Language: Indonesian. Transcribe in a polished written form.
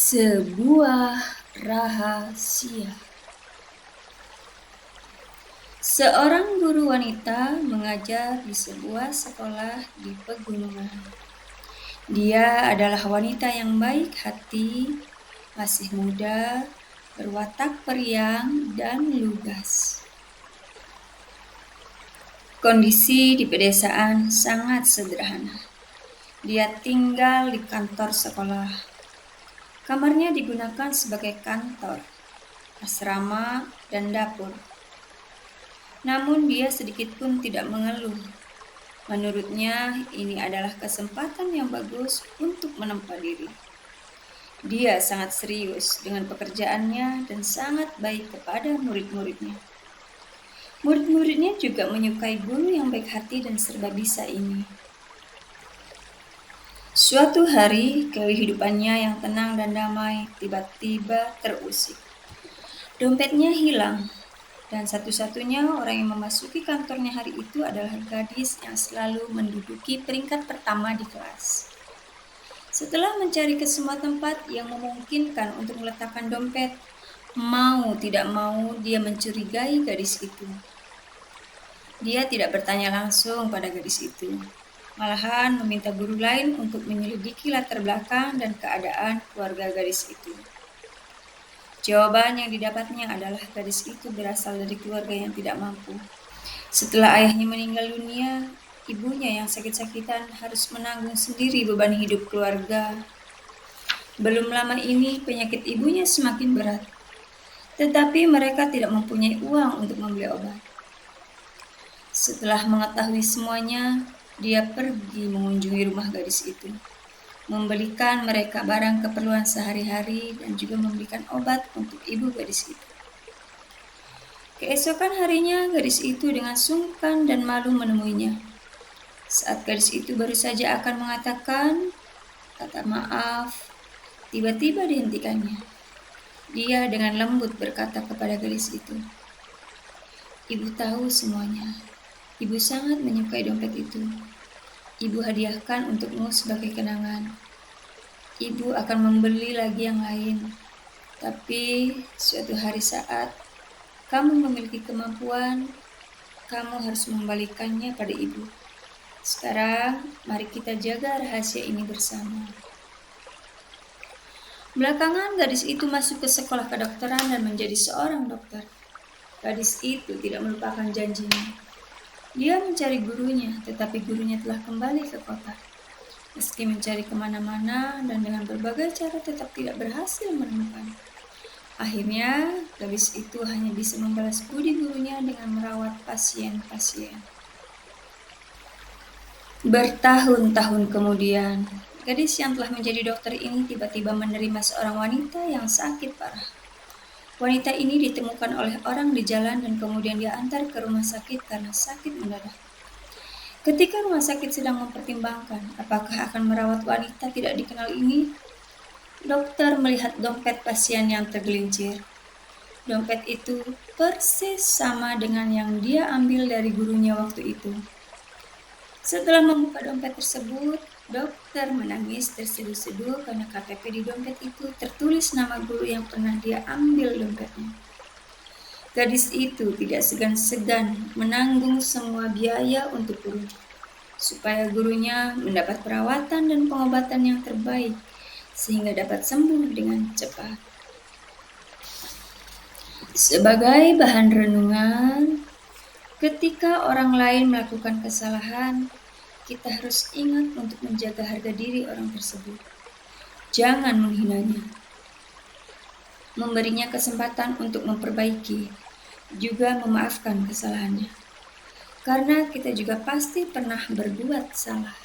Sebuah rahasia. Seorang guru wanita mengajar di sebuah sekolah di pegunungan. Dia adalah wanita yang baik hati, masih muda, berwatak periang, dan lugas. Kondisi di pedesaan sangat sederhana. Dia tinggal di kantor sekolah. Kamarnya digunakan sebagai kantor, asrama, dan dapur. Namun dia sedikit pun tidak mengeluh. Menurutnya ini adalah kesempatan yang bagus untuk menempa diri. Dia sangat serius dengan pekerjaannya dan sangat baik kepada murid-muridnya. Murid-muridnya juga menyukai guru yang baik hati dan serba bisa ini. Suatu hari, kehidupannya yang tenang dan damai tiba-tiba terusik. Dompetnya hilang, dan satu-satunya orang yang memasuki kantornya hari itu adalah gadis yang selalu menduduki peringkat pertama di kelas. Setelah mencari ke semua tempat yang memungkinkan untuk meletakkan dompet, mau tidak mau dia mencurigai gadis itu. Dia tidak bertanya langsung pada gadis itu, malahan meminta guru lain untuk menyelidiki latar belakang dan keadaan keluarga gadis itu. Jawaban yang didapatnya adalah gadis itu berasal dari keluarga yang tidak mampu. Setelah ayahnya meninggal dunia, ibunya yang sakit-sakitan harus menanggung sendiri beban hidup keluarga. Belum lama ini penyakit ibunya semakin berat, tetapi mereka tidak mempunyai uang untuk membeli obat. Setelah mengetahui semuanya, dia pergi mengunjungi rumah gadis itu, membelikan mereka barang keperluan sehari-hari dan juga membelikan obat untuk ibu gadis itu. Keesokan harinya, gadis itu dengan sungkan dan malu menemuinya. Saat gadis itu baru saja akan mengatakan kata maaf, tiba-tiba dihentikannya. Dia dengan lembut berkata kepada gadis itu, "Ibu tahu semuanya. Ibu sangat menyukai dompet itu. Ibu hadiahkan untukmu sebagai kenangan. Ibu akan membeli lagi yang lain. Tapi suatu hari saat kamu memiliki kemampuan, kamu harus membalikannya pada ibu. Sekarang, mari kita jaga rahasia ini bersama." Belakangan, gadis itu masuk ke sekolah kedokteran dan menjadi seorang dokter. Gadis itu tidak melupakan janjinya. Dia mencari gurunya, tetapi gurunya telah kembali ke kota. Meski mencari kemana-mana dan dengan berbagai cara tetap tidak berhasil menemukan. Akhirnya, gadis itu hanya bisa membalas budi gurunya dengan merawat pasien-pasien. Bertahun-tahun kemudian, gadis yang telah menjadi dokter ini tiba-tiba menerima seorang wanita yang sakit parah. Wanita ini ditemukan oleh orang di jalan dan kemudian diantar ke rumah sakit karena sakit mendadak. Ketika rumah sakit sedang mempertimbangkan apakah akan merawat wanita tidak dikenal ini, dokter melihat dompet pasien yang tergelincir. Dompet itu persis sama dengan yang dia ambil dari gurunya waktu itu. Setelah membuka dompet tersebut, dokter menangis terseduh-seduh karena KTP di dompet itu tertulis nama guru yang pernah dia ambil dompetnya. Gadis itu tidak segan-segan menanggung semua biaya untuk guru, supaya gurunya mendapat perawatan dan pengobatan yang terbaik, sehingga dapat sembuh dengan cepat. Sebagai bahan renungan, ketika orang lain melakukan kesalahan, kita harus ingat untuk menjaga harga diri orang tersebut. Jangan menghinanya. Memberinya kesempatan untuk memperbaiki, juga memaafkan kesalahannya. Karena kita juga pasti pernah berbuat salah.